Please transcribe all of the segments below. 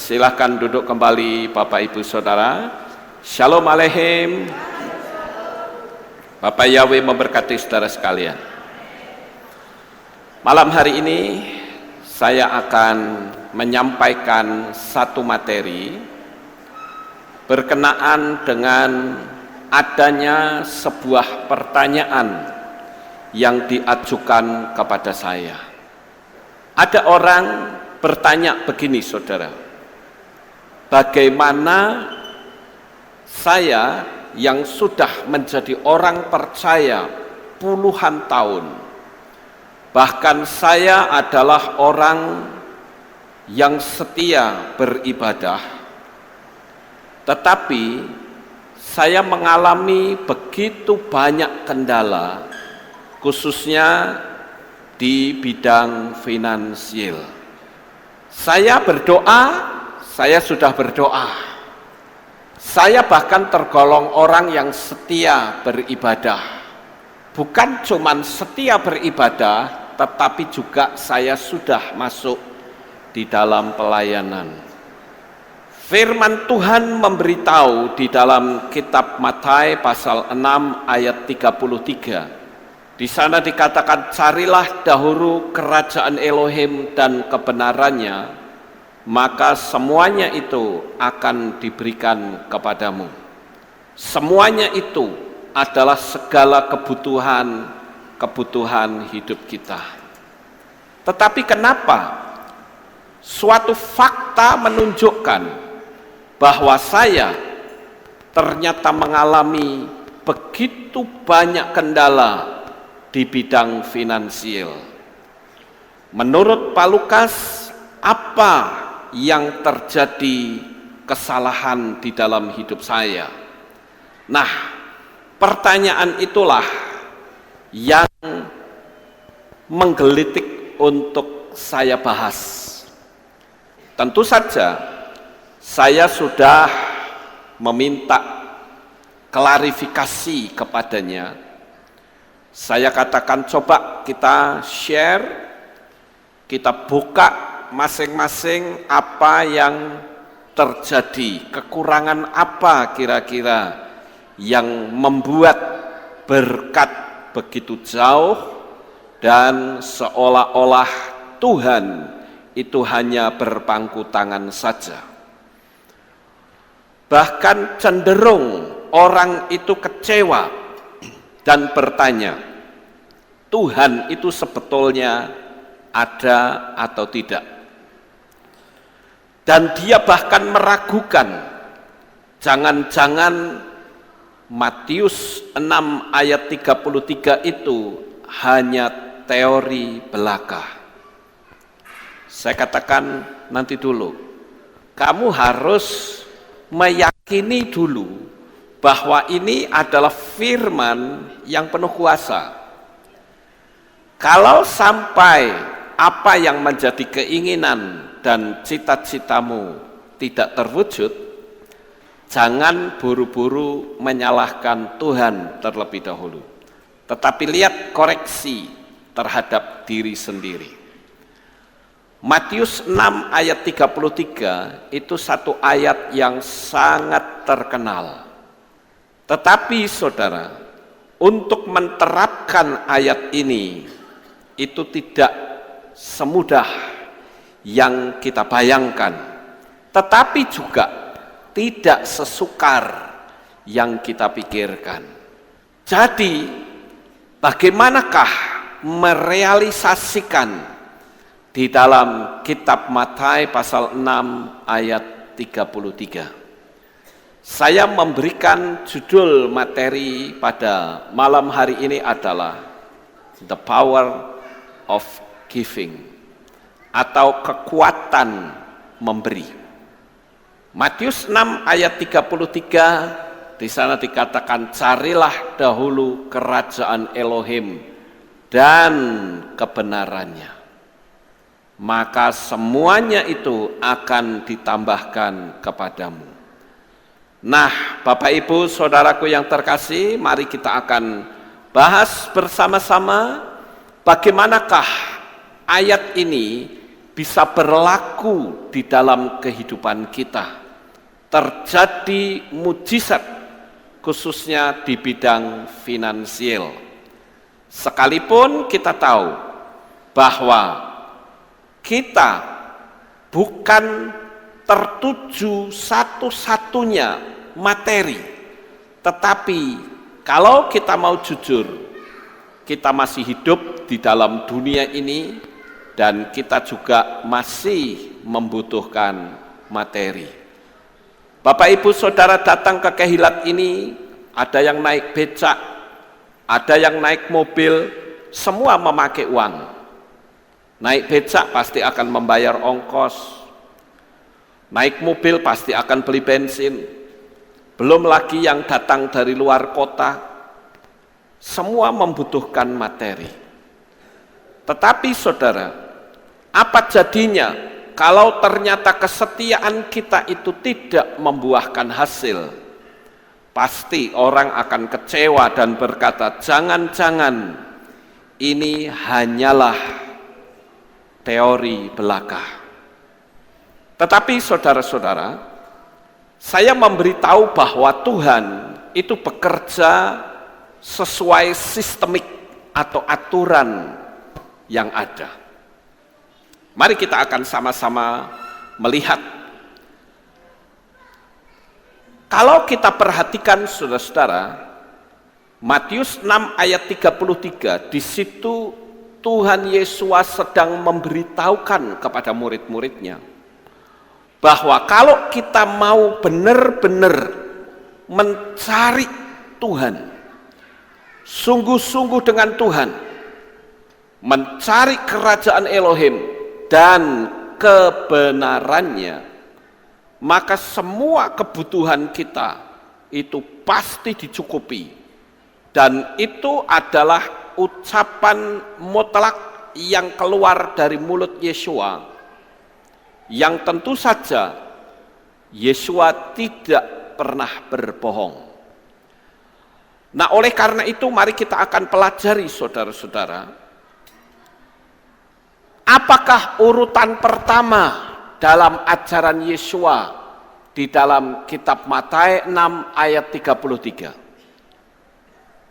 Silahkan duduk kembali Bapak Ibu Saudara. Shalom Aleichem. Bapak Yahweh memberkati saudara sekalian. Malam hari ini saya akan menyampaikan satu materi berkenaan dengan adanya sebuah pertanyaan yang diajukan kepada saya. Ada orang bertanya begini, saudara, bagaimana saya yang sudah menjadi orang percaya puluhan tahun, bahkan saya adalah orang yang setia beribadah, tetapi saya mengalami begitu banyak kendala, khususnya di bidang finansial. Saya berdoa, saya sudah berdoa. Saya bahkan tergolong orang yang setia beribadah. Bukan cuma setia beribadah, tetapi juga saya sudah masuk di dalam pelayanan. Firman Tuhan memberitahu di dalam kitab Matius pasal 6 ayat 33. Di sana dikatakan, carilah dahulu kerajaan Elohim dan kebenarannya, maka semuanya itu akan diberikan kepadamu. Semuanya itu adalah segala kebutuhan hidup kita. Tetapi kenapa suatu fakta menunjukkan bahwa saya ternyata mengalami begitu banyak kendala di bidang finansial? Menurut Pak Lukas, apa yang terjadi kesalahan di dalam hidup saya? Nah, pertanyaan itulah yang menggelitik untuk saya bahas. Tentu saja saya sudah meminta klarifikasi kepadanya. Saya katakan, coba kita share, kita buka masing-masing apa yang terjadi, kekurangan apa kira-kira yang membuat berkat begitu jauh dan seolah-olah Tuhan itu hanya berpangku tangan saja. Bahkan cenderung orang itu kecewa dan bertanya, Tuhan itu sebetulnya ada atau tidak? Dan dia bahkan meragukan, jangan-jangan Matius 6 ayat 33 itu hanya teori belaka. Saya katakan, nanti dulu, kamu harus meyakini dulu bahwa ini adalah firman yang penuh kuasa. Kalau sampai apa yang menjadi keinginan dan cita-citamu tidak terwujud, jangan buru-buru menyalahkan Tuhan terlebih dahulu. Tetapi lihat koreksi terhadap diri sendiri. Matius 6 ayat 33 itu satu ayat yang sangat terkenal. Tetapi saudara, untuk menerapkan ayat ini itu tidak semudah yang kita bayangkan, tetapi juga tidak sesukar yang kita pikirkan. Jadi, bagaimanakah merealisasikan di dalam kitab Matius pasal 6 ayat 33? Saya memberikan judul materi pada malam hari ini adalah The Power of Giving, atau kekuatan memberi. Matius 6 ayat 33, di sana dikatakan, carilah dahulu kerajaan Elohim dan kebenarannya, maka semuanya itu akan ditambahkan kepadamu. Nah, Bapak Ibu Saudaraku yang terkasih, mari kita akan bahas bersama-sama bagaimanakah ayat ini bisa berlaku di dalam kehidupan kita. Terjadi mujizat khususnya di bidang finansial. Sekalipun kita tahu bahwa kita bukan tertuju satu-satunya materi, tetapi kalau kita mau jujur, kita masih hidup di dalam dunia ini dan kita juga masih membutuhkan materi. Bapak Ibu Saudara datang ke Kehilat ini, ada yang naik becak, ada yang naik mobil, semua memakai uang. Naik becak pasti akan membayar ongkos, naik mobil pasti akan beli bensin, belum lagi yang datang dari luar kota, semua membutuhkan materi. Tetapi saudara, apa jadinya kalau ternyata kesetiaan kita itu tidak membuahkan hasil? Pasti orang akan kecewa dan berkata, jangan-jangan ini hanyalah teori belaka. Tetapi saudara-saudara, saya memberitahu bahwa Tuhan itu bekerja sesuai sistemik atau aturan yang ada. Mari kita akan sama-sama melihat. Kalau kita perhatikan saudara-saudara, Matius 6 ayat 33, di situ Tuhan Yesus sedang memberitahukan kepada murid-muridnya bahwa kalau kita mau benar-benar mencari Tuhan, sungguh-sungguh dengan Tuhan, mencari kerajaan Elohim dan kebenarannya, maka semua kebutuhan kita itu pasti dicukupi. Dan itu adalah ucapan mutlak yang keluar dari mulut Yeshua, yang tentu saja Yeshua tidak pernah berbohong. Nah, oleh karena itu mari kita akan pelajari saudara-saudara, apakah urutan pertama dalam ajaran Yeshua di dalam kitab Matius 6 ayat 33.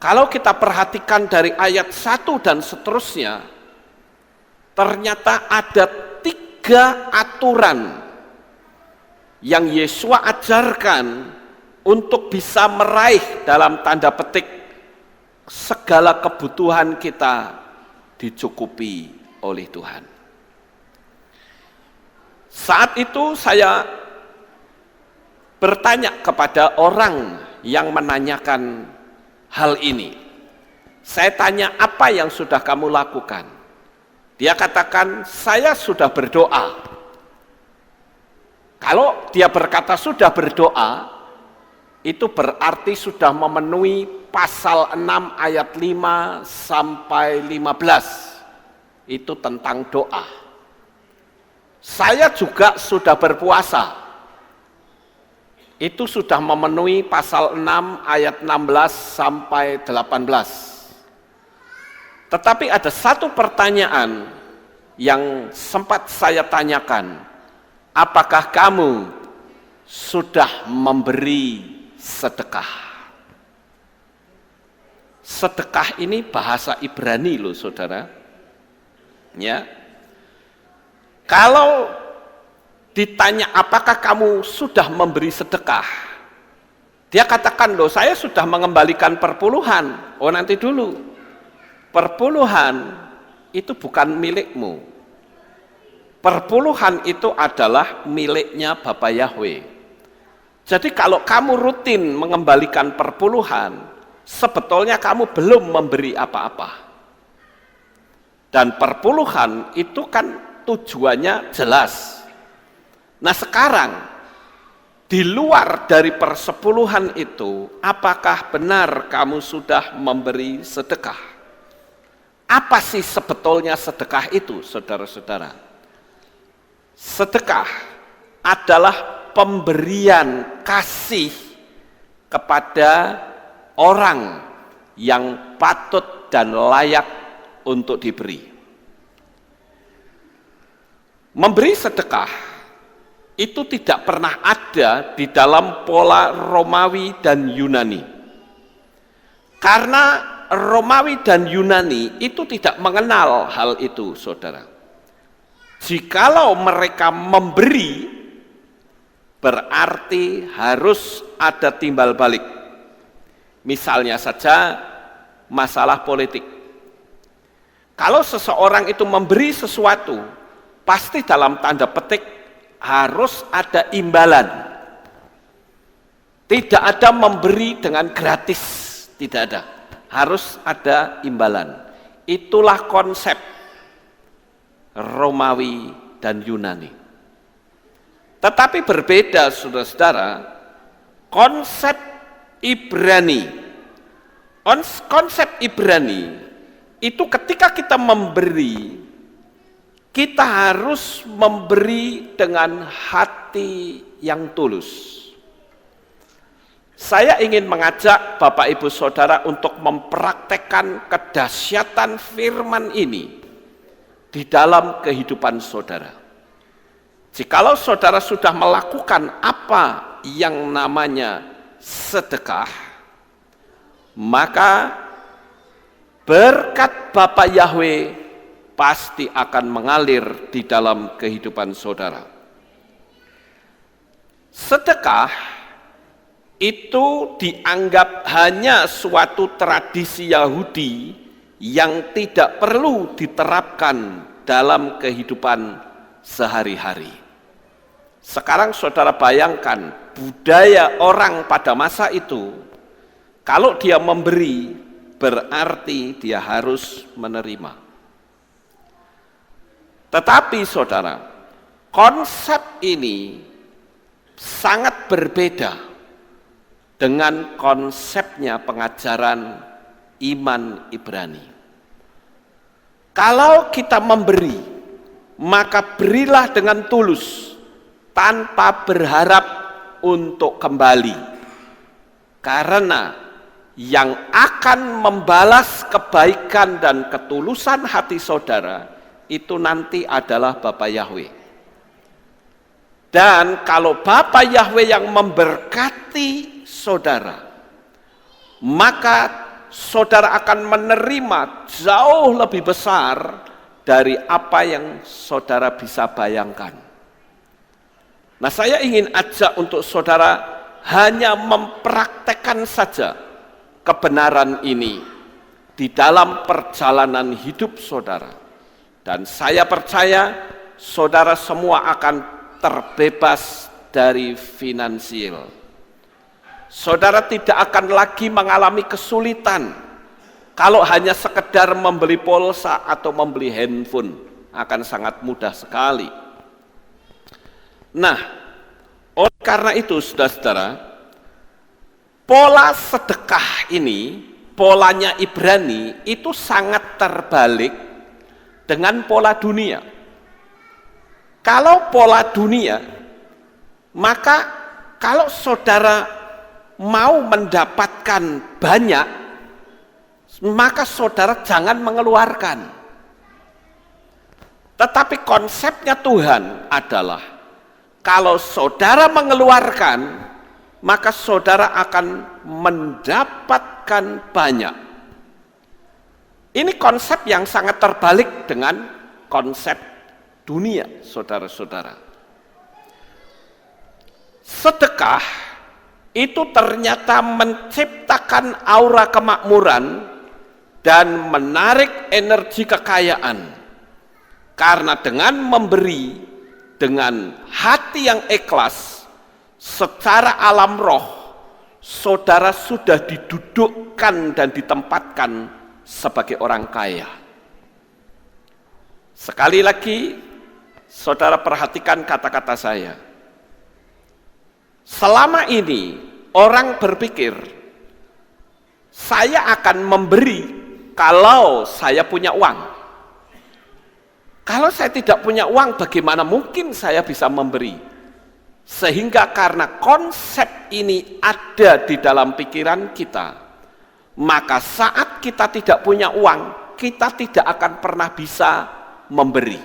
Kalau kita perhatikan dari ayat 1 dan seterusnya, ternyata ada 3 aturan yang Yeshua ajarkan untuk bisa meraih dalam tanda petik segala kebutuhan kita dicukupi oleh Tuhan. Saat itu saya bertanya kepada orang yang menanyakan hal ini. Saya tanya, apa yang sudah kamu lakukan? Dia katakan, saya sudah berdoa. Kalau dia berkata sudah berdoa, itu berarti sudah memenuhi pasal 6 ayat 5 sampai 15. Itu tentang doa. Saya juga sudah berpuasa. Itu sudah memenuhi pasal 6 ayat 16 sampai 18. Tetapi ada satu pertanyaan yang sempat saya tanyakan, apakah kamu sudah memberi sedekah? Sedekah ini bahasa Ibrani loh saudara. Ya. Kalau ditanya apakah kamu sudah memberi sedekah, dia katakan, loh saya sudah mengembalikan perpuluhan. Oh nanti dulu, perpuluhan itu bukan milikmu. Perpuluhan itu adalah miliknya Bapa Yahweh. Jadi kalau kamu rutin mengembalikan perpuluhan, sebetulnya kamu belum memberi apa-apa. Dan perpuluhan itu kan tujuannya jelas. Nah sekarang, di luar dari persepuluhan itu, apakah benar kamu sudah memberi sedekah? Apa sih sebetulnya sedekah itu, saudara-saudara? Sedekah adalah pemberian kasih kepada orang yang patut dan layak untuk diberi. Memberi sedekah itu tidak pernah ada di dalam pola Romawi dan Yunani. Karena Romawi dan Yunani itu tidak mengenal hal itu, saudara. Jikalau mereka memberi, berarti harus ada timbal balik. Misalnya saja masalah politik. Kalau seseorang itu memberi sesuatu, pasti dalam tanda petik harus ada imbalan. Tidak ada memberi dengan gratis, tidak ada. Harus ada imbalan. Itulah konsep Romawi dan Yunani. Tetapi berbeda, saudara-saudara, konsep Ibrani. Konsep Ibrani itu ketika kita memberi, kita harus memberi dengan hati yang tulus. Saya ingin mengajak Bapak Ibu Saudara untuk mempraktekkan kedahsyatan firman ini di dalam kehidupan saudara. Jikalau saudara sudah melakukan apa yang namanya sedekah, maka berkat Bapa Yahweh pasti akan mengalir di dalam kehidupan saudara. Sedekah itu dianggap hanya suatu tradisi Yahudi yang tidak perlu diterapkan dalam kehidupan sehari-hari. Sekarang saudara bayangkan budaya orang pada masa itu, kalau dia memberi berarti dia harus menerima. Tetapi saudara, konsep ini sangat berbeda dengan konsepnya pengajaran iman Ibrani. Kalau kita memberi, maka berilah dengan tulus, tanpa berharap untuk kembali. Karena yang akan membalas kebaikan dan ketulusan hati saudara, itu nanti adalah Bapa Yahweh. Dan kalau Bapa Yahweh yang memberkati saudara, maka saudara akan menerima jauh lebih besar dari apa yang saudara bisa bayangkan. Nah, saya ingin ajak untuk saudara hanya mempraktekkan saja kebenaran ini di dalam perjalanan hidup saudara. Dan saya percaya saudara semua akan terbebas dari finansial. Saudara tidak akan lagi mengalami kesulitan kalau hanya sekedar membeli pulsa atau membeli handphone, akan sangat mudah sekali. Nah, oleh karena itu saudara-saudara, pola sedekah ini, polanya Ibrani itu sangat terbalik dengan pola dunia. Kalau pola dunia, maka kalau saudara mau mendapatkan banyak, maka saudara jangan mengeluarkan. Tetapi konsepnya Tuhan adalah kalau saudara mengeluarkan, maka saudara akan mendapatkan banyak. Ini konsep yang sangat terbalik dengan konsep dunia, saudara-saudara. Sedekah itu ternyata menciptakan aura kemakmuran dan menarik energi kekayaan. Karena dengan memberi dengan hati yang ikhlas, secara alam roh, saudara sudah didudukkan dan ditempatkan sebagai orang kaya. Sekali lagi, saudara perhatikan kata-kata saya. Selama ini orang berpikir saya akan memberi kalau saya punya uang. Kalau saya tidak punya uang, bagaimana mungkin saya bisa memberi? Sehingga karena konsep ini ada di dalam pikiran kita, maka saat kita tidak punya uang, kita tidak akan pernah bisa memberi.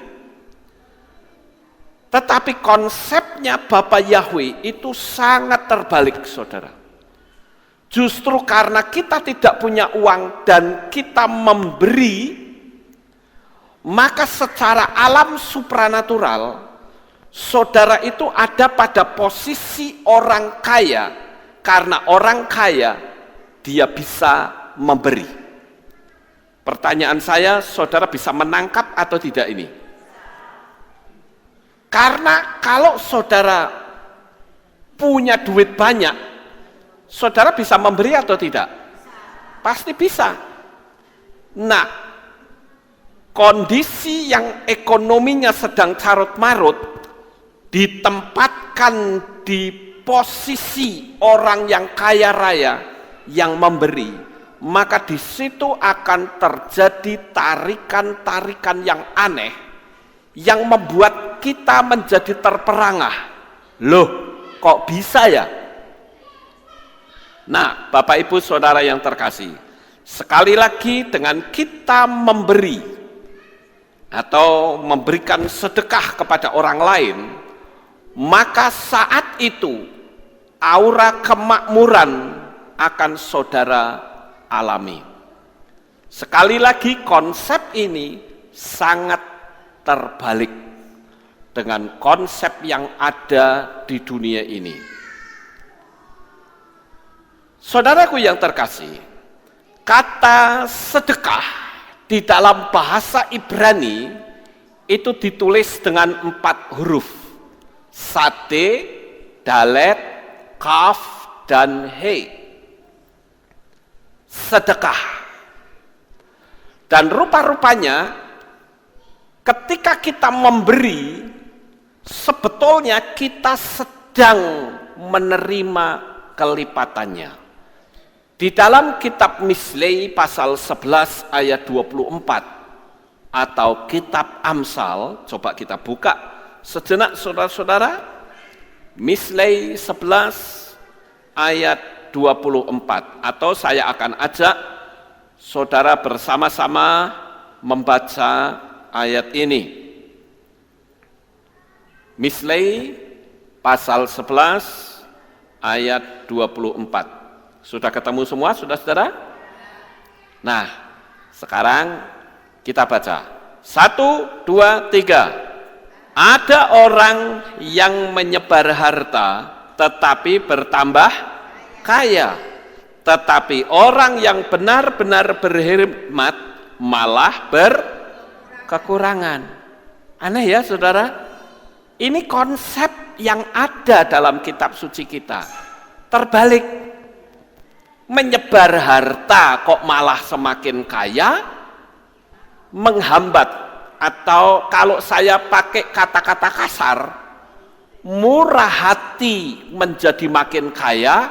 Tetapi konsepnya Bapa Yahweh itu sangat terbalik, saudara. Justru karena kita tidak punya uang dan kita memberi, maka secara alam supranatural, saudara itu ada pada posisi orang kaya. Karena orang kaya, dia bisa memberi. Pertanyaan saya, saudara bisa menangkap atau tidak ini? Karena kalau saudara punya duit banyak, saudara bisa memberi atau tidak? Pasti bisa. Nah, kondisi yang ekonominya sedang carut-marut, ditempatkan di posisi orang yang kaya raya yang memberi, maka di situ akan terjadi tarikan-tarikan yang aneh, yang membuat kita menjadi terperangah. Loh, kok bisa ya? Nah, Bapak Ibu Saudara yang terkasih, sekali lagi dengan kita memberi atau memberikan sedekah kepada orang lain, maka saat itu aura kemakmuran akan saudara alami. Sekali lagi, konsep ini sangat terbalik dengan konsep yang ada di dunia ini. Saudaraku yang terkasih, kata sedekah di dalam bahasa Ibrani itu ditulis dengan 4 huruf. Sade, dalet, kaf, dan he. Sedekah. Dan rupa-rupanya ketika kita memberi, sebetulnya kita sedang menerima kelipatannya. Di dalam kitab Mislei pasal 11 ayat 24 atau kitab Amsal, coba kita buka sejenak saudara-saudara. Mislei 11 ayat 24, atau saya akan ajak saudara bersama-sama membaca ayat ini. Mislei pasal 11 ayat 24. Sudah ketemu semua, saudara-saudara? Nah, sekarang kita baca. 1, 2, 3. Ada orang yang menyebar harta tetapi bertambah kaya, tetapi orang yang benar-benar berhemat malah berkekurangan. Aneh ya, saudara? Ini konsep yang ada dalam kitab suci kita. Terbalik. Menyebar harta kok malah semakin kaya, menghambat, atau kalau saya pakai kata-kata kasar, murah hati menjadi makin kaya,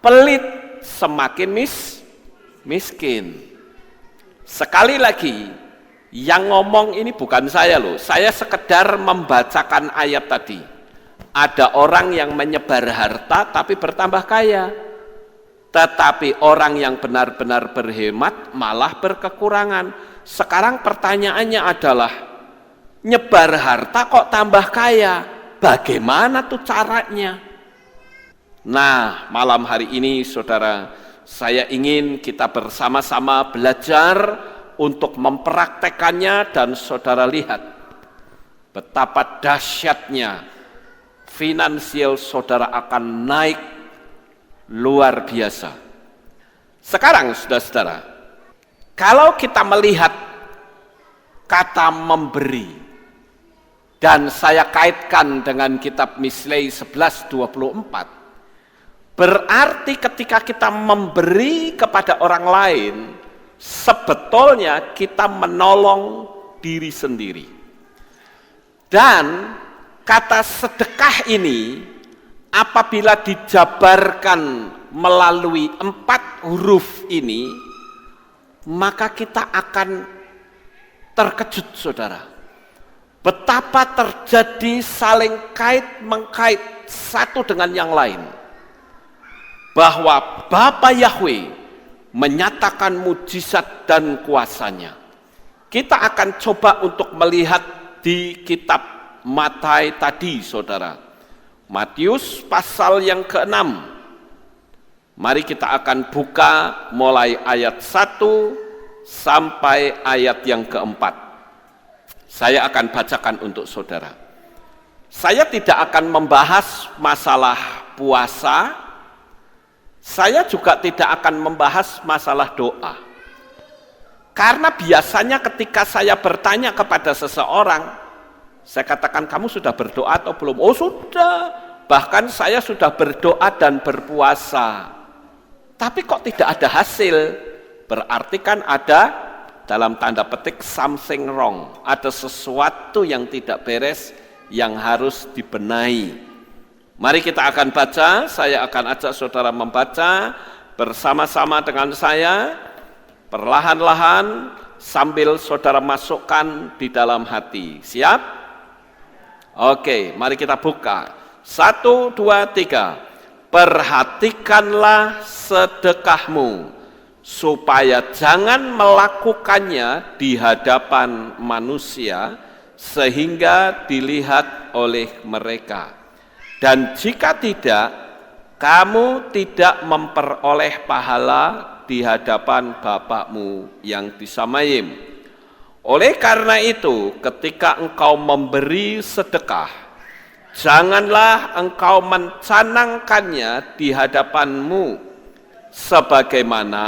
pelit semakin miskin. Sekali lagi, yang ngomong ini bukan saya loh, saya sekedar membacakan ayat tadi. Ada orang yang menyebar harta tapi bertambah kaya, tetapi orang yang benar-benar berhemat malah berkekurangan. Sekarang pertanyaannya adalah, nyebar harta kok tambah kaya? Bagaimana tuh caranya? Nah, malam hari ini saudara, saya ingin kita bersama-sama belajar untuk mempraktekannya, dan saudara lihat betapa dahsyatnya finansial saudara akan naik luar biasa. Sekarang saudara-saudara, kalau kita melihat kata memberi, dan saya kaitkan dengan kitab Mislei 11:24, berarti ketika kita memberi kepada orang lain, sebetulnya kita menolong diri sendiri. Dan kata sedekah ini apabila dijabarkan melalui 4 huruf ini, maka kita akan terkejut, saudara. Betapa terjadi saling kait-mengkait satu dengan yang lain. Bahwa Bapa Yahweh menyatakan mujizat dan kuasanya. Kita akan coba untuk melihat di kitab Matai tadi, saudara. Matius pasal yang ke-6. Mari kita akan buka mulai ayat 1 sampai ayat yang ke-4. Saya akan bacakan untuk saudara. Saya tidak akan membahas masalah puasa. Saya juga tidak akan membahas masalah doa. Karena biasanya ketika saya bertanya kepada seseorang, saya katakan, kamu sudah berdoa atau belum? Oh sudah, bahkan saya sudah berdoa dan berpuasa. Tapi kok tidak ada hasil? Berarti kan ada, dalam tanda petik, something wrong. Ada sesuatu yang tidak beres, yang harus dibenahi. Mari kita akan baca, saya akan ajak saudara membaca bersama-sama dengan saya, perlahan-lahan sambil saudara masukkan di dalam hati. Siap? Oke, mari kita buka. 1, 2, 3. Perhatikanlah sedekahmu, supaya jangan melakukannya di hadapan manusia, sehingga dilihat oleh mereka. Dan jika tidak, kamu tidak memperoleh pahala di hadapan Bapakmu yang di Samayim. Oleh karena itu, ketika engkau memberi sedekah, janganlah engkau mencanangkannya di hadapanmu, sebagaimana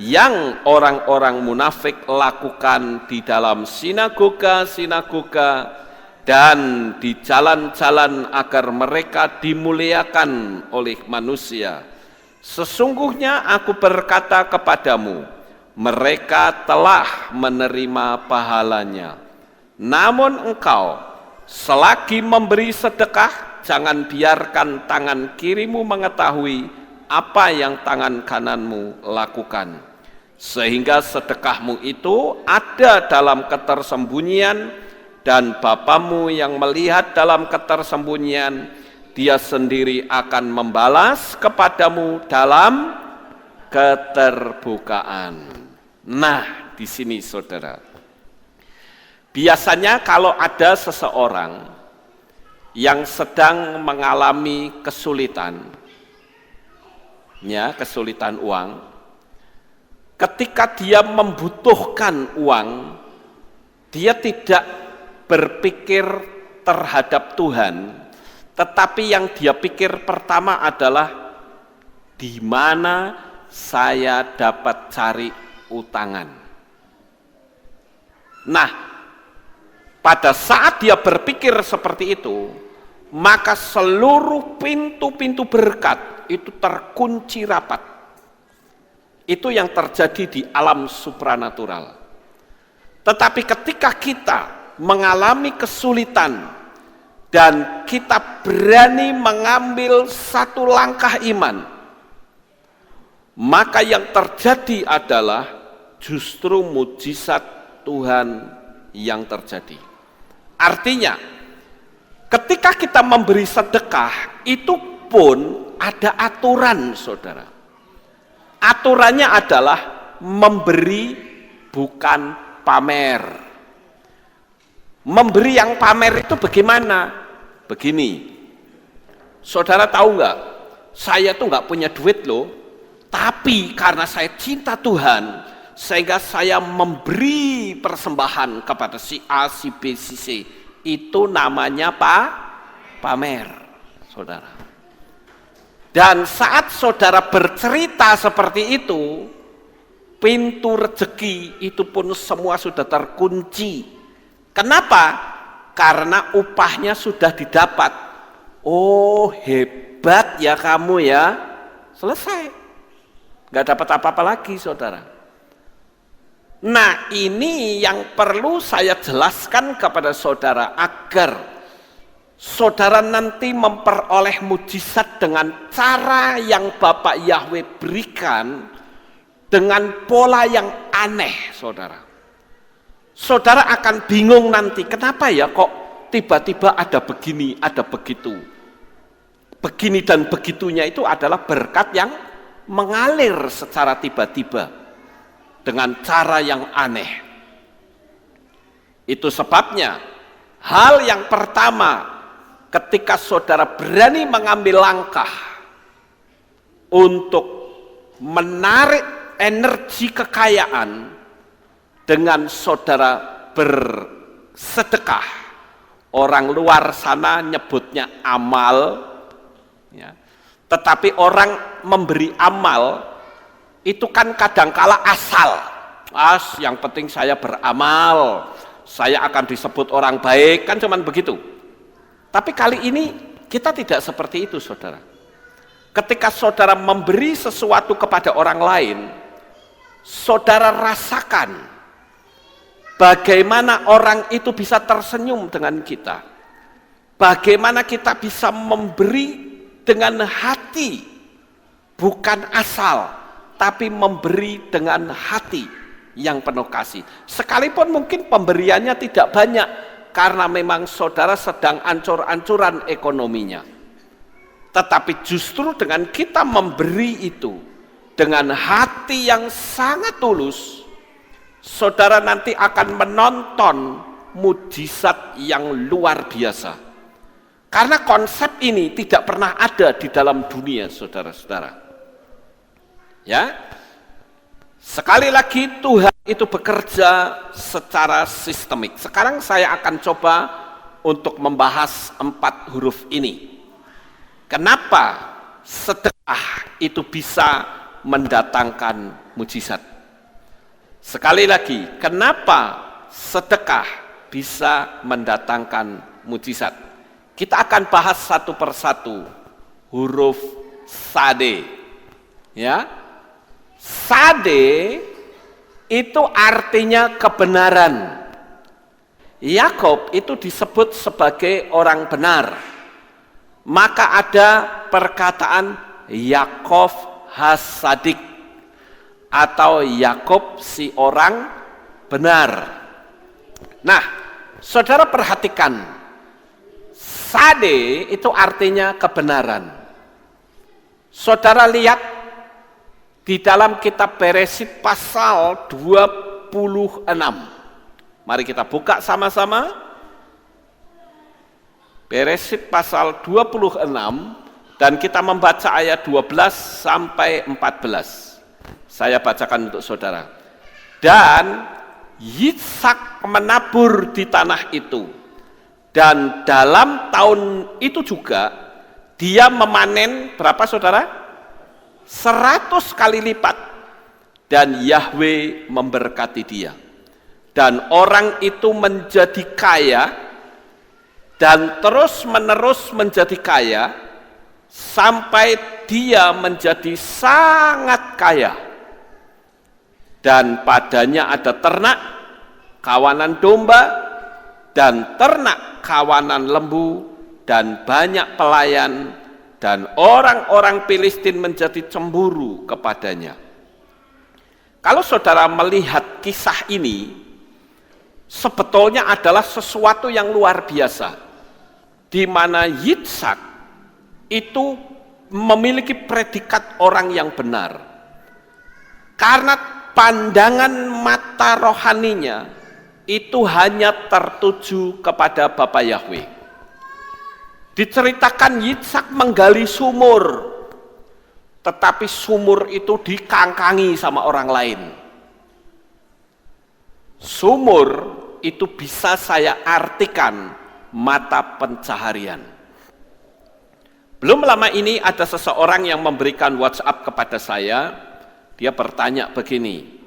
yang orang-orang munafik lakukan di dalam sinagoga-sinagoga dan di jalan-jalan agar mereka dimuliakan oleh manusia. Sesungguhnya aku berkata kepadamu, mereka telah menerima pahalanya. Namun engkau, selagi memberi sedekah, jangan biarkan tangan kirimu mengetahui apa yang tangan kananmu lakukan. Sehingga sedekahmu itu ada dalam ketersembunyian, dan Bapamu yang melihat dalam ketersembunyian, Dia sendiri akan membalas kepadamu dalam keterbukaan. Nah, di sini saudara, biasanya kalau ada seseorang yang sedang mengalami kesulitan, kesulitan uang, ketika dia membutuhkan uang, dia tidak berpikir terhadap Tuhan, tetapi yang dia pikir pertama adalah, di mana saya dapat cari utangan. Nah, pada saat dia berpikir seperti itu, maka seluruh pintu-pintu berkat itu terkunci rapat. Itu yang terjadi di alam supranatural. Tetapi ketika kita mengalami kesulitan dan kita berani mengambil satu langkah iman, maka yang terjadi adalah justru mujizat Tuhan yang terjadi. Artinya, ketika kita memberi sedekah, itu pun ada aturan, saudara. Aturannya adalah memberi bukan pamer. Memberi yang pamer itu bagaimana? Begini, saudara tahu nggak? Saya tuh nggak punya duit loh, tapi karena saya cinta Tuhan, sehingga saya memberi persembahan kepada si A, si B, si C. Itu namanya pamer, saudara. Dan saat saudara bercerita seperti itu, pintu rezeki itu pun semua sudah terkunci. Kenapa? Karena upahnya sudah didapat. Oh, hebat ya kamu ya. Selesai. Gak dapat apa-apa lagi, saudara. Nah, ini yang perlu saya jelaskan kepada saudara, agar saudara nanti memperoleh mujizat dengan cara yang Bapak Yahweh berikan, dengan pola yang aneh, saudara. Saudara akan bingung nanti, kenapa ya kok tiba-tiba ada begini, ada begitu. Begini dan begitunya itu adalah berkat yang mengalir secara tiba-tiba dengan cara yang aneh. Itu sebabnya Hal yang pertama, ketika saudara berani mengambil langkah untuk menarik energi kekayaan dengan saudara bersedekah. Orang luar sana nyebutnya amal, ya. Tetapi orang memberi amal itu kan kadangkala asal. Yang penting saya beramal, saya akan disebut orang baik, kan cuman begitu. Tapi kali ini kita tidak seperti itu, saudara. Ketika saudara memberi sesuatu kepada orang lain, saudara rasakan bagaimana orang itu bisa tersenyum dengan kita. Bagaimana kita bisa memberi dengan hati, bukan asal, tapi memberi dengan hati yang penuh kasih. Sekalipun mungkin pemberiannya tidak banyak, karena memang saudara sedang ancur-ancuran ekonominya. Tetapi justru dengan kita memberi itu, dengan hati yang sangat tulus, saudara nanti akan menonton mujizat yang luar biasa. Karena konsep ini tidak pernah ada di dalam dunia, saudara-saudara. Ya, sekali lagi Tuhan itu bekerja secara sistemik. Sekarang saya akan coba untuk membahas 4 huruf ini. Kenapa sedekah itu bisa mendatangkan mujizat? Sekali lagi, kenapa sedekah bisa mendatangkan mujizat? Kita akan bahas satu persatu huruf sade. Ya, sade itu artinya kebenaran. Yakub itu disebut sebagai orang benar. Maka ada perkataan Yakov Hasadik, atau Yakub si orang benar. Nah, saudara perhatikan, sade itu artinya kebenaran. Saudara lihat di dalam kitab Beresit pasal 26. Mari kita buka sama-sama. Beresit pasal 26, dan kita membaca ayat 12 sampai 14. Saya bacakan untuk saudara. Dan Yitzhak menabur di tanah itu, dan dalam tahun itu juga dia memanen berapa, saudara? 100 kali lipat. Dan Yahweh memberkati dia, dan orang itu menjadi kaya dan terus menerus menjadi kaya sampai dia menjadi sangat kaya. Dan padanya ada ternak, kawanan domba, dan ternak kawanan lembu, dan banyak pelayan, dan orang-orang Filistin menjadi cemburu kepadanya. Kalau saudara melihat kisah ini, sebetulnya adalah sesuatu yang luar biasa, di mana Yitzhak itu memiliki predikat orang yang benar. Karena pandangan mata rohaninya itu hanya tertuju kepada Bapa Yahweh. Diceritakan Yitzhak menggali sumur, tetapi sumur itu dikangkangi sama orang lain. Sumur itu bisa saya artikan mata pencaharian. Belum lama ini ada seseorang yang memberikan WhatsApp kepada saya. Dia bertanya begini,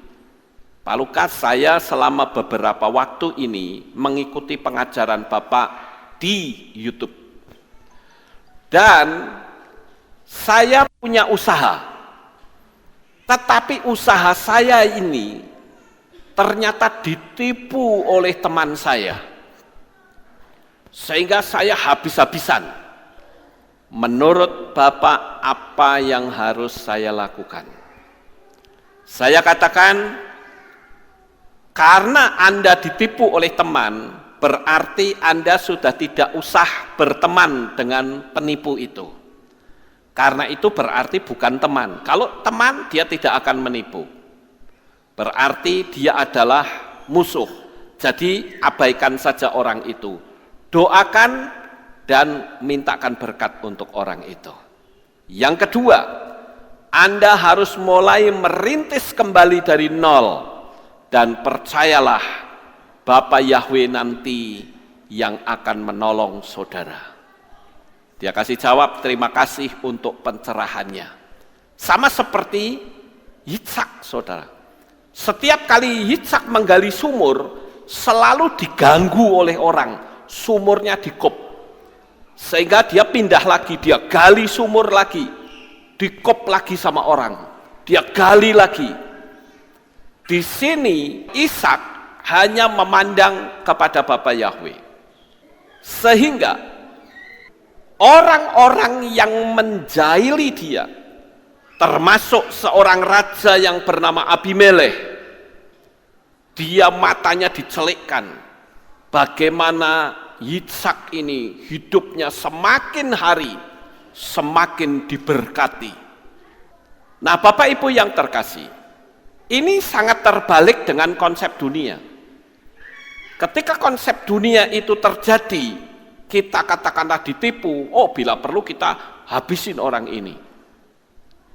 Pak Lukas, saya selama beberapa waktu ini mengikuti pengajaran Bapak di YouTube. Dan saya punya usaha. Tetapi usaha saya ini ternyata ditipu oleh teman saya. Sehingga saya habis-habisan. Menurut Bapak, apa yang harus saya lakukan? Saya katakan, karena Anda ditipu oleh teman, berarti Anda sudah tidak usah berteman dengan penipu itu. Karena itu berarti bukan teman. Kalau teman, dia tidak akan menipu. Berarti dia adalah musuh. Jadi abaikan saja orang itu. Doakan dan mintakan berkat untuk orang itu. Yang kedua, Anda harus mulai merintis kembali dari nol dan percayalah Bapa Yahweh nanti yang akan menolong saudara. Dia kasih jawab, terima kasih untuk pencerahannya. Sama seperti Yitzhak, saudara. Setiap kali Yitzhak menggali sumur, selalu diganggu oleh orang. Sumurnya dikup. Sehingga dia pindah lagi, dia gali sumur lagi. Dikup lagi sama orang. Dia gali lagi. Di sini Ishak hanya memandang kepada Bapa Yahweh. Sehingga orang-orang yang menjahili dia, termasuk seorang raja yang bernama Abimelekh, dia matanya dicelikkan. Bagaimana Yitzhak ini hidupnya semakin hari semakin diberkati. Nah, Bapak Ibu yang terkasih, ini sangat terbalik dengan konsep dunia. Ketika konsep dunia itu terjadi, kita katakanlah ditipu, oh bila perlu kita habisin orang ini.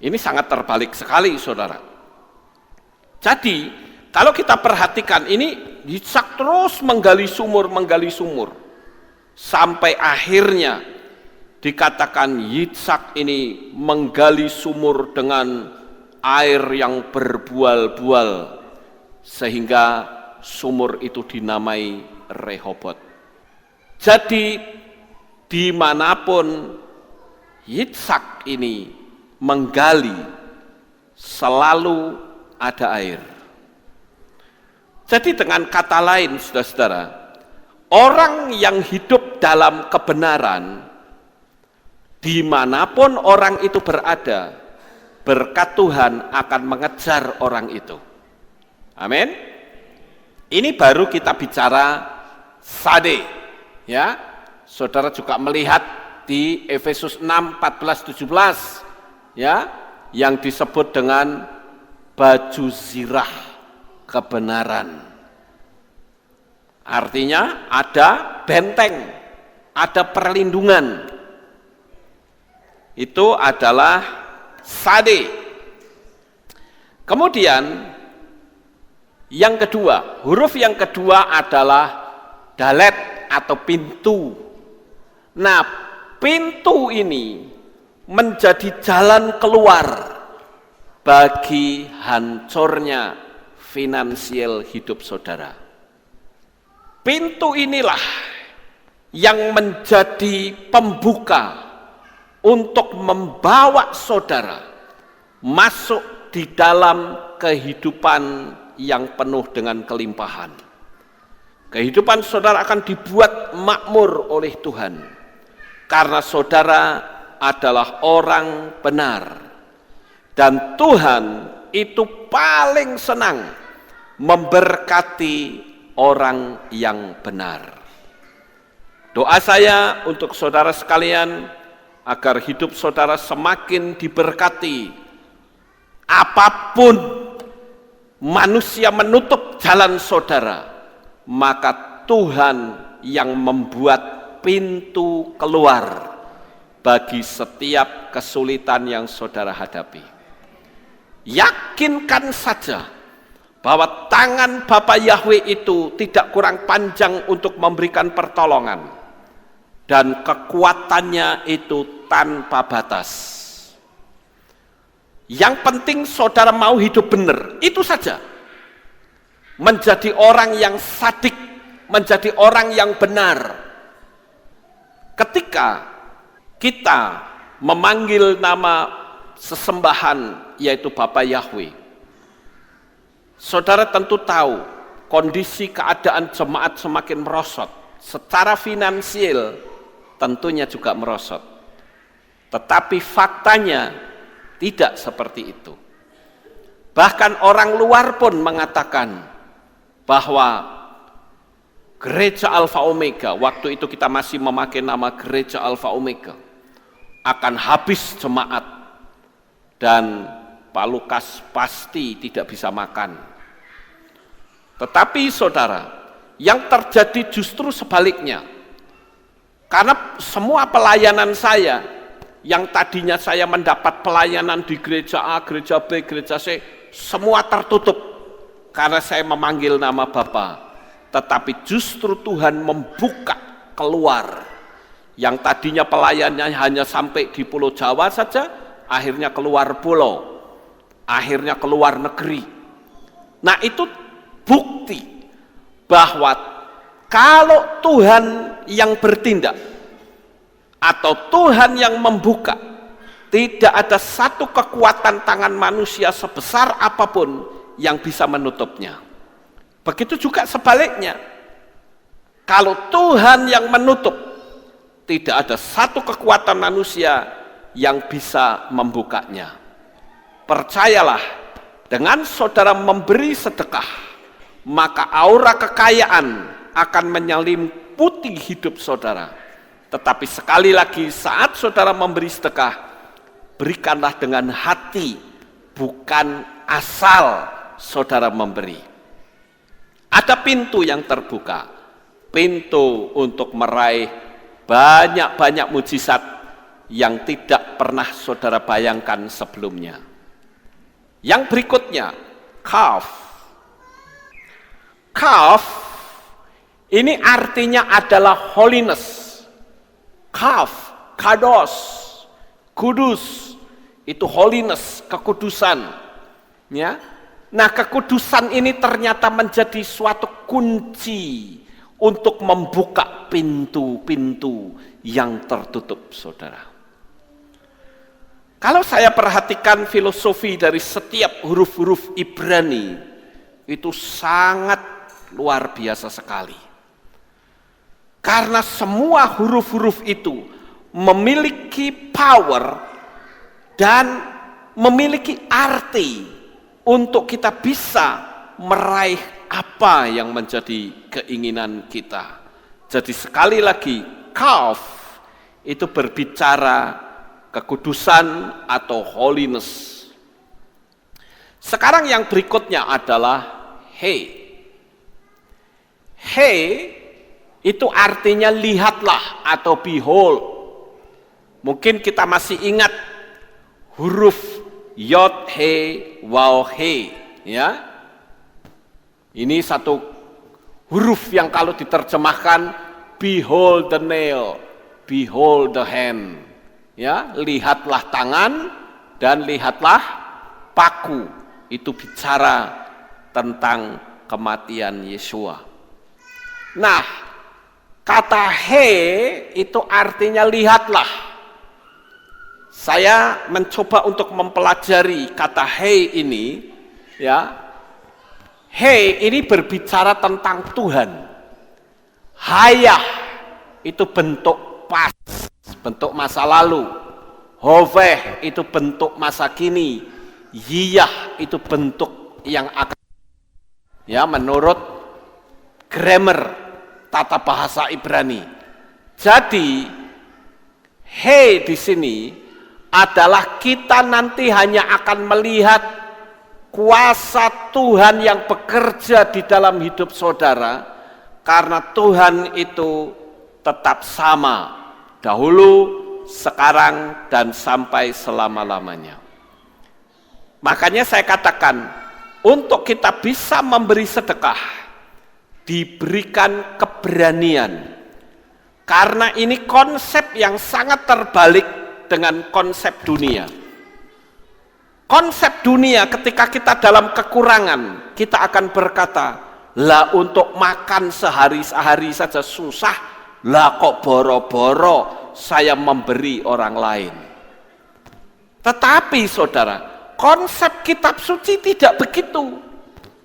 Ini sangat terbalik sekali, saudara. Jadi, kalau kita perhatikan ini, Yitzhak terus menggali sumur. Sampai akhirnya dikatakan Yitzhak ini menggali sumur dengan air yang berbual-bual. Sehingga sumur itu dinamai Rehobot. Jadi dimanapun Yitzhak ini menggali, selalu ada air. Jadi dengan kata lain, saudara-saudara, orang yang hidup dalam kebenaran, dimanapun orang itu berada, berkat Tuhan akan mengejar orang itu. Amin. Ini baru kita bicara sade. Ya, saudara juga melihat di Efesus 6, 14, 17, ya, yang disebut dengan baju zirah kebenaran. Artinya ada benteng, ada perlindungan. Itu adalah sade. Kemudian yang kedua, huruf yang kedua adalah dalet atau pintu. Nah, pintu ini menjadi jalan keluar bagi hancurnya finansial hidup saudara. Pintu inilah yang menjadi pembuka untuk membawa saudara masuk di dalam kehidupan yang penuh dengan kelimpahan. Kehidupan saudara akan dibuat makmur oleh Tuhan karena saudara adalah orang benar, dan Tuhan itu paling senang memberkati orang yang benar. Doa saya untuk saudara sekalian agar hidup saudara semakin diberkati. Apapun manusia menutup jalan saudara, maka Tuhan yang membuat pintu keluar bagi setiap kesulitan yang saudara hadapi. Yakinkan saja bahwa tangan Bapa Yahweh itu tidak kurang panjang untuk memberikan pertolongan, dan kekuatannya itu tanpa batas. Yang penting saudara mau hidup benar, itu saja. Menjadi orang yang sadik, menjadi orang yang benar. Ketika kita memanggil nama sesembahan yaitu Bapa Yahweh, saudara tentu tahu kondisi keadaan jemaat semakin merosot. Secara finansial tentunya juga merosot. Tetapi faktanya tidak seperti itu. Bahkan orang luar pun mengatakan bahwa Gereja Alfa Omega, waktu itu kita masih memakai nama Gereja Alfa Omega, akan habis jemaat dan Pak Lukas pasti tidak bisa makan. Tetapi saudara, yang terjadi justru sebaliknya. Karena semua pelayanan saya, yang tadinya saya mendapat pelayanan di gereja A, gereja B, gereja C, semua tertutup karena saya memanggil nama Bapa. Tetapi justru Tuhan membuka keluar. Yang tadinya pelayanannya hanya sampai di Pulau Jawa saja, akhirnya keluar pulau, akhirnya keluar negeri. Nah, itu bukti bahwa kalau Tuhan yang bertindak atau Tuhan yang membuka, tidak ada satu kekuatan tangan manusia sebesar apapun yang bisa menutupnya. Begitu juga sebaliknya, kalau Tuhan yang menutup, tidak ada satu kekuatan manusia yang bisa membukanya. Percayalah, dengan saudara memberi sedekah, maka aura kekayaan akan menyelimuti hidup saudara. Tetapi sekali lagi, saat saudara memberi sedekah, berikanlah dengan hati, bukan asal saudara memberi. Ada pintu yang terbuka, pintu untuk meraih banyak-banyak mujizat yang tidak pernah saudara bayangkan sebelumnya. Yang berikutnya, kaf. Kaf ini artinya adalah holiness. Kaf, kados, kudus, itu holiness, kekudusan. Ya. Nah, kekudusan ini ternyata menjadi suatu kunci untuk membuka pintu-pintu yang tertutup, saudara. Kalau saya perhatikan filosofi dari setiap huruf-huruf Ibrani, itu sangat luar biasa sekali. Karena semua huruf-huruf itu memiliki power dan memiliki arti untuk kita bisa meraih apa yang menjadi keinginan kita. Jadi sekali lagi, kaf itu berbicara kekudusan atau holiness. Sekarang yang berikutnya adalah he. He itu artinya lihatlah atau behold. Mungkin kita masih ingat huruf Yod he waw he, ya. Ini satu huruf yang kalau diterjemahkan behold the nail, behold the hand. Ya, lihatlah tangan dan lihatlah paku. Itu bicara tentang kematian Yesua. Nah, kata he itu artinya lihatlah. Saya mencoba untuk mempelajari kata he ini, ya. He ini berbicara tentang Tuhan. Hayah itu bentuk pas, bentuk masa lalu. Hoveh itu bentuk masa kini. Yiyah itu bentuk yang akan, ya, menurut grammar tata bahasa Ibrani. Jadi he di sini adalah kita nanti hanya akan melihat kuasa Tuhan yang bekerja di dalam hidup saudara, karena Tuhan itu tetap sama dahulu, sekarang, dan sampai selama-lamanya. Makanya saya katakan, untuk kita bisa memberi sedekah, diberikan keberanian, karena ini konsep yang sangat terbalik dengan konsep dunia. Konsep dunia, ketika kita dalam kekurangan, kita akan berkata, lah untuk makan sehari-hari saja susah, lah kok boro-boro saya memberi orang lain. Tetapi saudara, konsep kitab suci tidak begitu.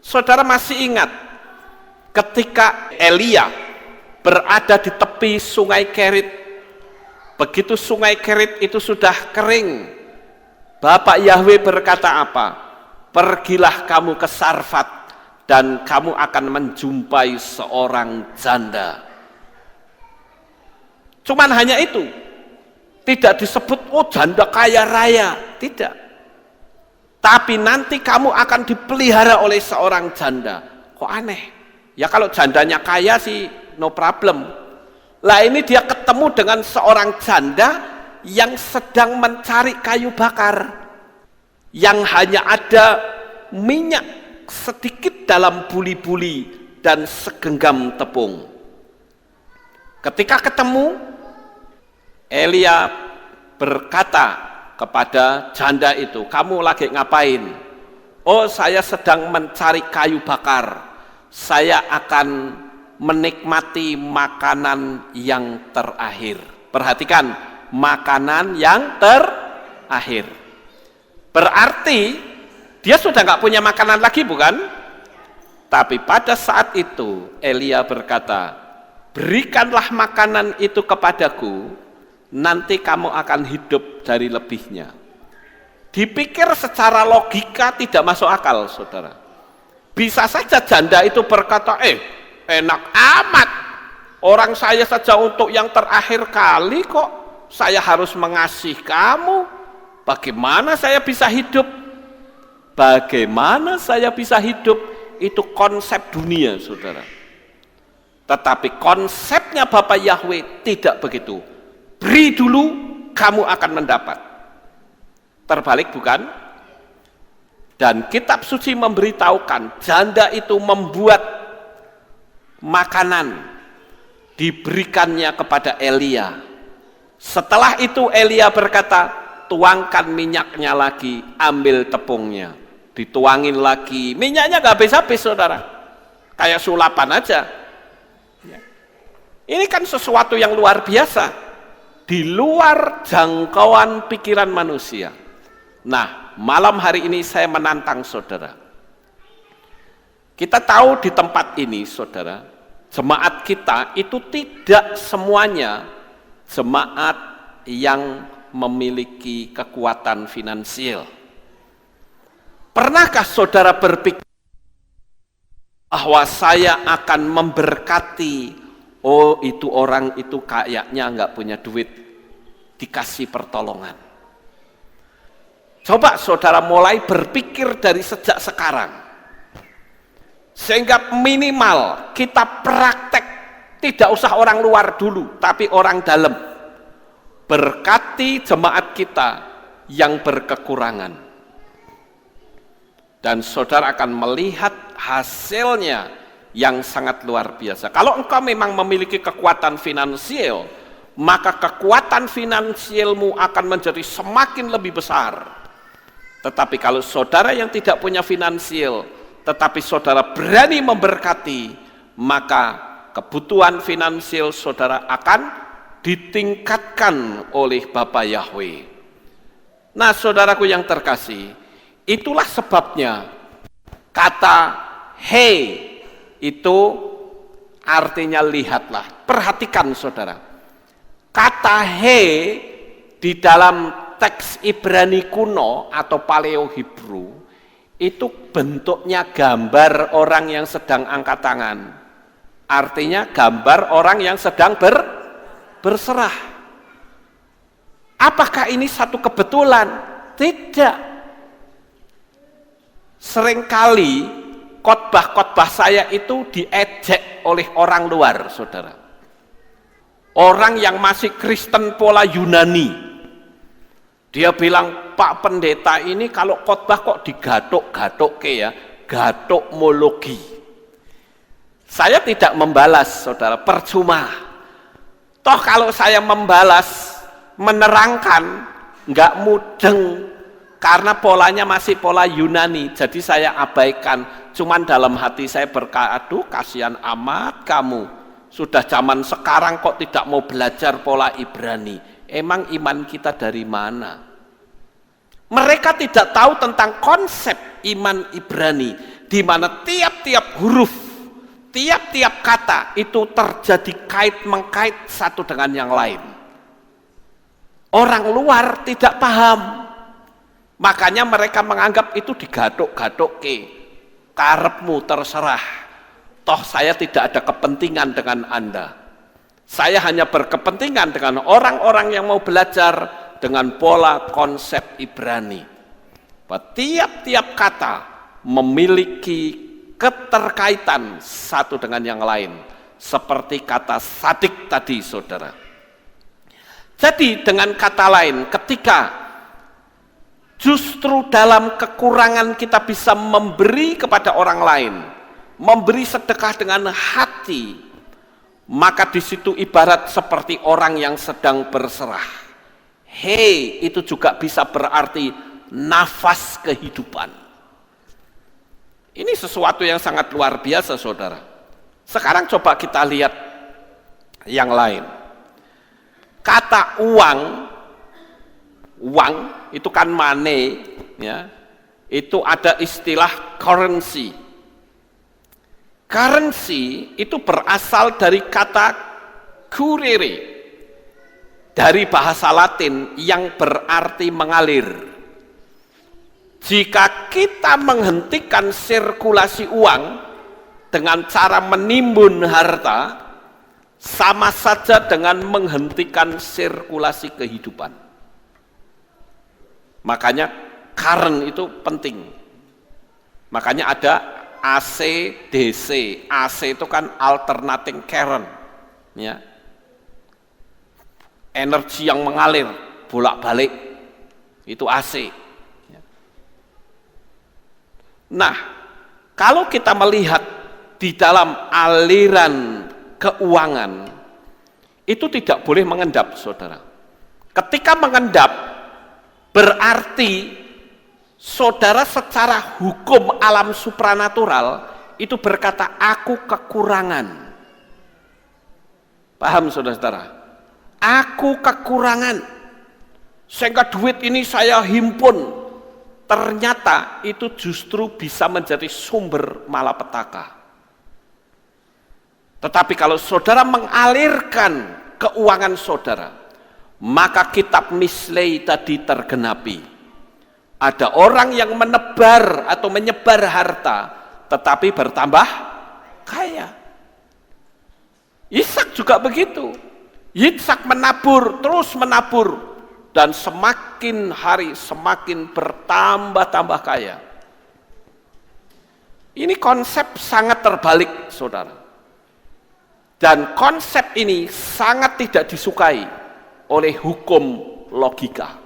Saudara masih ingat ketika Elia berada di tepi sungai Kerit. Begitu sungai Kerit itu sudah kering, Bapak Yahweh berkata apa? Pergilah kamu ke Sarfat dan kamu akan menjumpai seorang janda. Cuman hanya itu. Tidak disebut, oh janda kaya raya. Tidak. Tapi nanti kamu akan dipelihara oleh seorang janda. Kok aneh? Ya kalau jandanya kaya sih no problem. Lah ini dia ketemu dengan seorang janda yang sedang mencari kayu bakar, yang hanya ada minyak sedikit dalam buli-buli dan segenggam tepung. Ketika ketemu, Elia berkata kepada janda itu, "Kamu lagi ngapain?" "Oh, saya sedang mencari kayu bakar. Saya akan menikmati makanan yang terakhir." Perhatikan, makanan yang terakhir. Berarti dia sudah nggak punya makanan lagi, bukan? Tapi pada saat itu Elia berkata, "Berikanlah makanan itu kepadaku, nanti kamu akan hidup dari lebihnya." Dipikir secara logika tidak masuk akal, saudara. Bisa saja janda itu berkata, enak amat, orang saya saja untuk yang terakhir kali kok saya harus mengasihi kamu. Bagaimana saya bisa hidup? Bagaimana saya bisa hidup? Itu konsep dunia, saudara. Tetapi konsepnya Bapa Yahweh tidak begitu. Beri dulu, kamu akan mendapat. Terbalik, bukan? Dan kitab suci memberitahukan janda itu membuat makanan, diberikannya kepada Elia. Setelah itu Elia berkata, "Tuangkan minyaknya lagi, ambil tepungnya." Dituangin lagi, minyaknya gak habis-habis, saudara. Kayak sulapan aja. Ini kan sesuatu yang luar biasa, di luar jangkauan pikiran manusia. Nah, malam hari ini saya menantang saudara. Kita tahu di tempat ini, saudara, jemaat kita itu tidak semuanya jemaat yang memiliki kekuatan finansial. Pernahkah saudara berpikir bahwa saya akan memberkati, oh itu orang itu kayaknya nggak punya duit, dikasih pertolongan. Coba saudara mulai berpikir dari sejak sekarang, sehingga minimal kita praktek, tidak usah orang luar dulu, tapi orang dalam. Berkati jemaat kita yang berkekurangan. Dan saudara akan melihat hasilnya yang sangat luar biasa. Kalau engkau memang memiliki kekuatan finansial, maka kekuatan finansialmu akan menjadi semakin lebih besar. Tetapi kalau saudara yang tidak punya finansial, tetapi saudara berani memberkati, maka kebutuhan finansial saudara akan ditingkatkan oleh Bapa Yahweh. Nah, saudaraku yang terkasih, itulah sebabnya kata "hey" itu artinya lihatlah. Perhatikan saudara, kata "hey" di dalam teks Ibrani kuno atau Paleo Hebrew itu bentuknya gambar orang yang sedang angkat tangan. Artinya gambar orang yang sedang berserah. Apakah ini satu kebetulan? Tidak. Seringkali khotbah-khotbah saya itu diejek oleh orang luar, saudara. Orang yang masih Kristen pola Yunani. Dia bilang, "Pak pendeta ini kalau khotbah kok digatuk-gatuk ya, gatukmologi." Saya tidak membalas, saudara, percuma. Toh kalau saya membalas, menerangkan, nggak mudeng. Karena polanya masih pola Yunani, jadi saya abaikan. Cuman dalam hati saya berkata, aduh kasihan amat kamu. Sudah zaman sekarang kok tidak mau belajar pola Ibrani. Emang iman kita dari mana? Mereka tidak tahu tentang konsep iman Ibrani, di mana tiap-tiap huruf, tiap-tiap kata itu terjadi kait-mengkait satu dengan yang lain. Orang luar tidak paham. Makanya mereka menganggap itu digatuk-gatuk karepmu terserah. Toh saya tidak ada kepentingan dengan Anda. Saya hanya berkepentingan dengan orang-orang yang mau belajar dengan pola konsep Ibrani. Tiap-tiap kata memiliki keterkaitan satu dengan yang lain. seperti kata sadik tadi, saudara. Jadi dengan kata lain, ketika justru dalam kekurangan kita bisa memberi kepada orang lain, memberi sedekah dengan hati, maka di situ ibarat seperti orang yang sedang berserah. Hei, itu juga bisa berarti nafas kehidupan. Ini sesuatu yang sangat luar biasa, saudara. Sekarang coba kita lihat yang lain. Kata uang itu kan money, ya. Itu ada istilah currency. Currency itu berasal dari kata curere, dari bahasa Latin yang berarti mengalir. Jika kita menghentikan sirkulasi uang dengan cara menimbun harta, sama saja dengan menghentikan sirkulasi kehidupan. Makanya current itu penting. Makanya ada AC/DC. AC itu kan alternating current, ya. Energi yang mengalir bolak-balik itu AC. Nah, kalau kita melihat di dalam aliran keuangan itu tidak boleh mengendap, saudara. Ketika mengendap berarti saudara secara hukum alam supranatural itu berkata aku kekurangan. Paham saudara-saudara? Aku kekurangan, sehingga duit ini saya himpun. Ternyata itu justru bisa menjadi sumber malapetaka. Tetapi kalau saudara mengalirkan keuangan saudara, maka kitab Mislei tadi tergenapi. Ada orang yang menebar atau menyebar harta, tetapi bertambah kaya. Ishak juga begitu. Yitzhak menabur, terus menabur, dan semakin hari semakin bertambah-tambah kaya. Ini konsep sangat terbalik, saudara. Dan konsep ini sangat tidak disukai oleh hukum logika.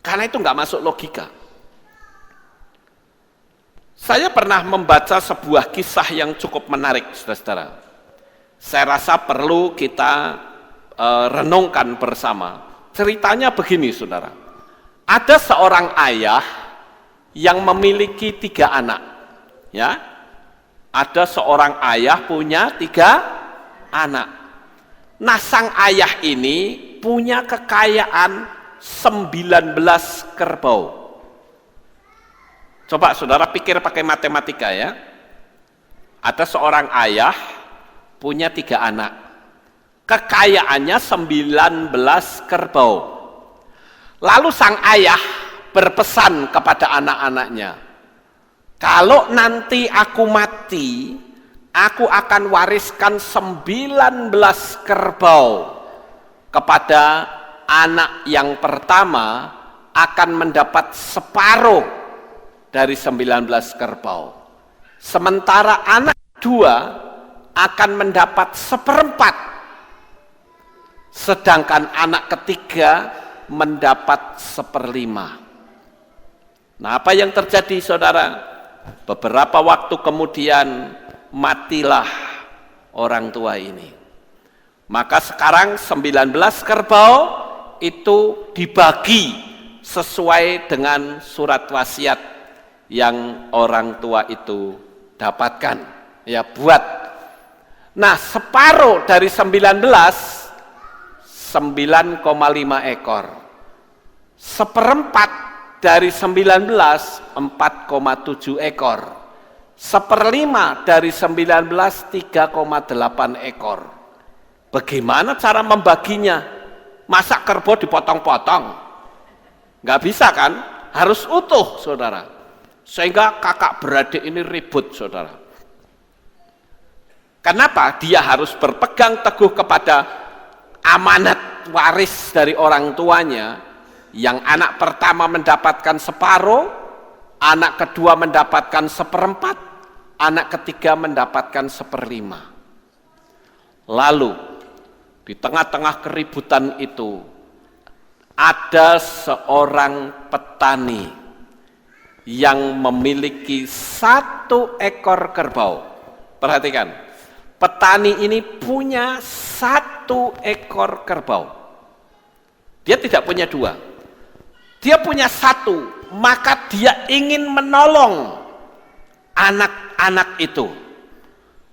Karena itu nggak masuk logika. Saya pernah membaca sebuah kisah yang cukup menarik, saudara-saudara. Saya rasa perlu kita renungkan bersama. Ceritanya begini, saudara. Ada seorang ayah yang memiliki 3 anak, ya. Ada seorang ayah punya 3 anak. Nah, sang ayah ini punya kekayaan 19 kerbau. Coba saudara pikir pakai matematika, ya. Ada seorang ayah punya 3 anak. Kekayaannya 19 kerbau. Lalu sang ayah berpesan kepada anak-anaknya, kalau nanti aku mati, aku akan wariskan 19 kerbau kepada anak yang pertama, akan mendapat separuh dari 19 kerbau. Sementara anak kedua akan mendapat 1/4. Sedangkan anak ketiga mendapat 1/5. Nah, apa yang terjadi, saudara? Beberapa waktu kemudian matilah orang tua ini. Maka sekarang 19 kerbau itu dibagi sesuai dengan surat wasiat yang orang tua itu dapatkan, ya, buat. Nah, separuh dari 19, 9,5 ekor. 1/4 dari 19, 4,7 ekor. 1/5 dari 19, 3,8 ekor. Bagaimana cara membaginya? Masa kerbau dipotong-potong? Nggak bisa kan? Harus utuh, saudara. Sehingga kakak beradik ini ribut, saudara. Kenapa? Dia harus berpegang teguh kepada amanat waris dari orang tuanya, yang anak pertama mendapatkan separuh, anak kedua mendapatkan 1/4, anak ketiga mendapatkan 1/5. Lalu di tengah-tengah keributan itu ada seorang petani yang memiliki 1 ekor kerbau. Perhatikan, petani ini punya 1 ekor kerbau. Dia tidak punya 2, dia punya 1, maka dia ingin menolong anak-anak itu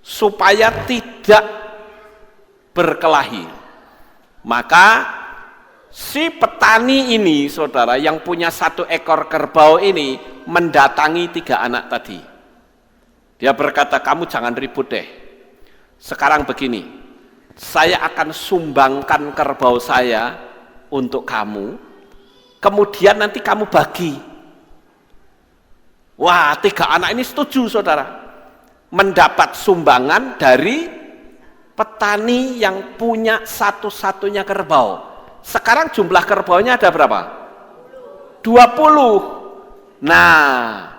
supaya tidak berkelahi. Maka si petani ini, saudara, yang punya 1 ekor kerbau ini mendatangi 3 anak tadi. Dia berkata, kamu jangan ribut deh. Sekarang begini, saya akan sumbangkan kerbau saya untuk kamu, kemudian nanti kamu bagi. Wah, 3 anak ini setuju, saudara, mendapat sumbangan dari petani yang punya satu-satunya kerbau. Sekarang jumlah kerbaunya ada berapa? 20. Nah,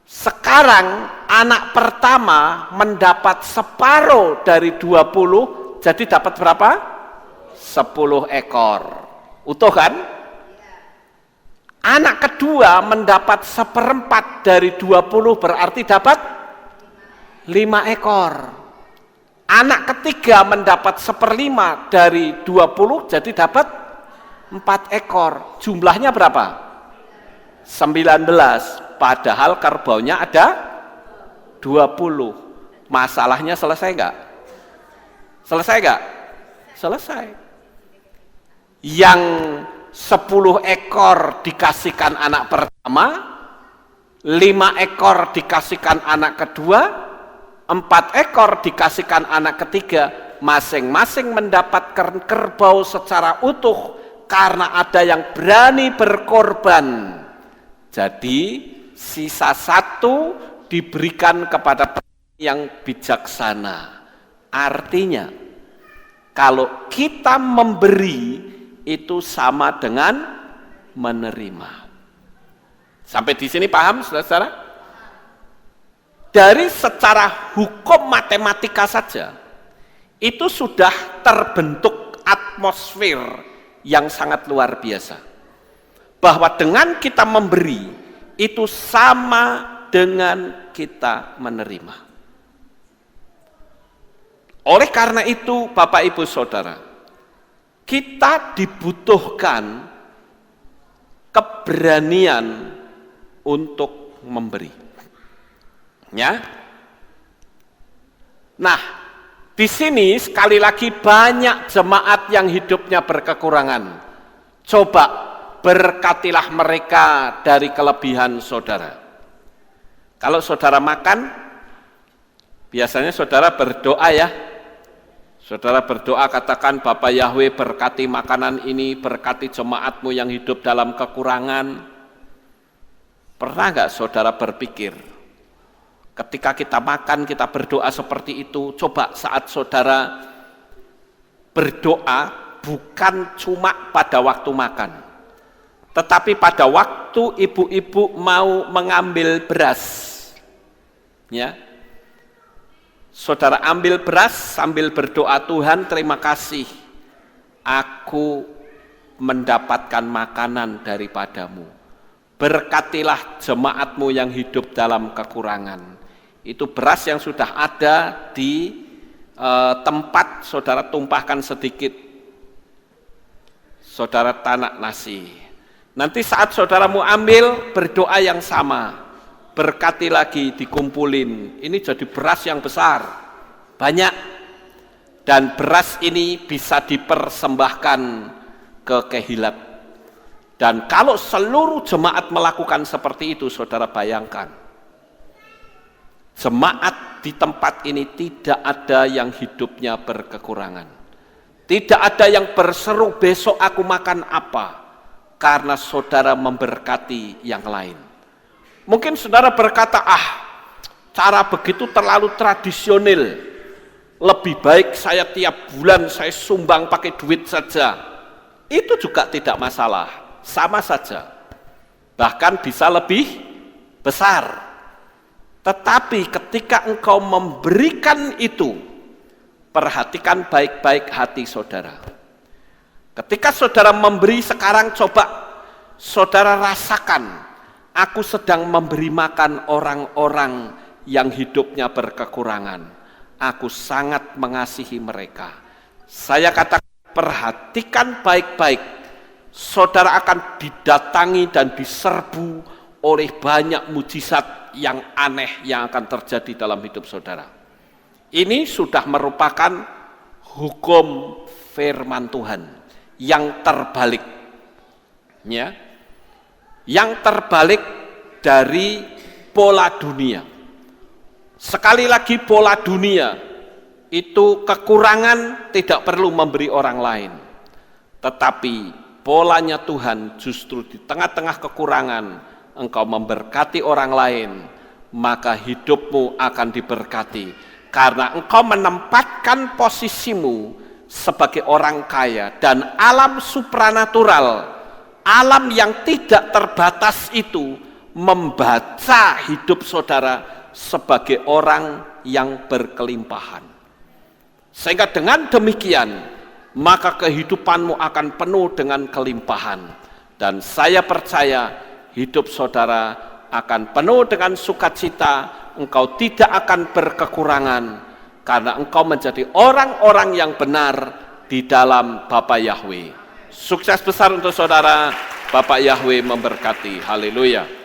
sekarang anak pertama mendapat separuh dari 20, jadi dapat berapa? 10 ekor. Utuh kan? Anak kedua mendapat 1/4 dari 20, berarti dapat 5 ekor. Anak ketiga mendapat 1/5 dari 20, jadi dapat 4 ekor. Jumlahnya berapa? 19. Padahal kerbaunya ada 20. Masalahnya selesai enggak? Selesai enggak? Selesai. Yang 10 ekor dikasihkan anak pertama, 5 ekor dikasihkan anak kedua, 4 ekor dikasihkan anak ketiga. Masing-masing mendapatkan kerbau secara utuh karena ada yang berani berkorban. Jadi sisa 1 diberikan kepada yang bijaksana. Artinya, kalau kita memberi itu sama dengan menerima. Sampai di sini paham, saudara-saudara? Dari secara hukum matematika saja, itu sudah terbentuk atmosfer yang sangat luar biasa. Bahwa dengan kita memberi, itu sama dengan kita menerima. Oleh karena itu, Bapak Ibu Saudara, kita dibutuhkan keberanian untuk memberi. Ya. Nah, di sini sekali lagi banyak jemaat yang hidupnya berkekurangan. Coba berkatilah mereka dari kelebihan saudara. Kalau saudara makan, biasanya saudara berdoa ya. Saudara berdoa, katakan, Bapak Yahweh berkati makanan ini, berkati jemaatmu yang hidup dalam kekurangan. Pernah enggak saudara berpikir, ketika kita makan, kita berdoa seperti itu, coba saat saudara berdoa, bukan cuma pada waktu makan, tetapi pada waktu ibu-ibu mau mengambil beras, ya, saudara ambil beras sambil berdoa, Tuhan terima kasih, aku mendapatkan makanan daripadamu. Berkatilah jemaatmu yang hidup dalam kekurangan. Itu beras yang sudah ada di tempat, saudara tumpahkan sedikit, saudara tanak nasi. Nanti saat saudaramu ambil, berdoa yang sama. Berkati lagi, dikumpulin. Ini jadi beras yang besar, banyak. Dan beras ini bisa dipersembahkan ke Kehilat. Dan kalau seluruh jemaat melakukan seperti itu, saudara bayangkan, jemaat di tempat ini tidak ada yang hidupnya berkekurangan. Tidak ada yang berseru, besok aku makan apa? Karena saudara memberkati yang lain. Mungkin saudara berkata, cara begitu terlalu tradisional. Lebih baik saya tiap bulan saya sumbang pakai duit saja. Itu juga tidak masalah, sama saja. Bahkan bisa lebih besar. Tetapi ketika engkau memberikan itu perhatikan baik-baik hati saudara. Ketika saudara memberi sekarang, coba saudara rasakan, aku sedang memberi makan orang-orang yang hidupnya berkekurangan. Aku sangat mengasihi mereka. Saya katakan, perhatikan baik-baik, saudara akan didatangi dan diserbu oleh banyak mujizat yang aneh yang akan terjadi dalam hidup saudara. Ini sudah merupakan hukum firman Tuhan yang terbalik, ya, yang terbalik dari pola dunia. Sekali lagi, pola dunia itu kekurangan tidak perlu memberi orang lain, tetapi polanya Tuhan justru di tengah-tengah kekurangan engkau memberkati orang lain, maka hidupmu akan diberkati karena engkau menempatkan posisimu sebagai orang kaya, dan alam supranatural, alam yang tidak terbatas itu membaca hidup saudara sebagai orang yang berkelimpahan. Sehingga dengan demikian, maka kehidupanmu akan penuh dengan kelimpahan. Dan saya percaya hidup saudara akan penuh dengan sukacita, engkau tidak akan berkekurangan, karena engkau menjadi orang-orang yang benar di dalam Bapa Yahweh. Sukses besar untuk saudara, Bapak Yahweh memberkati. Haleluya.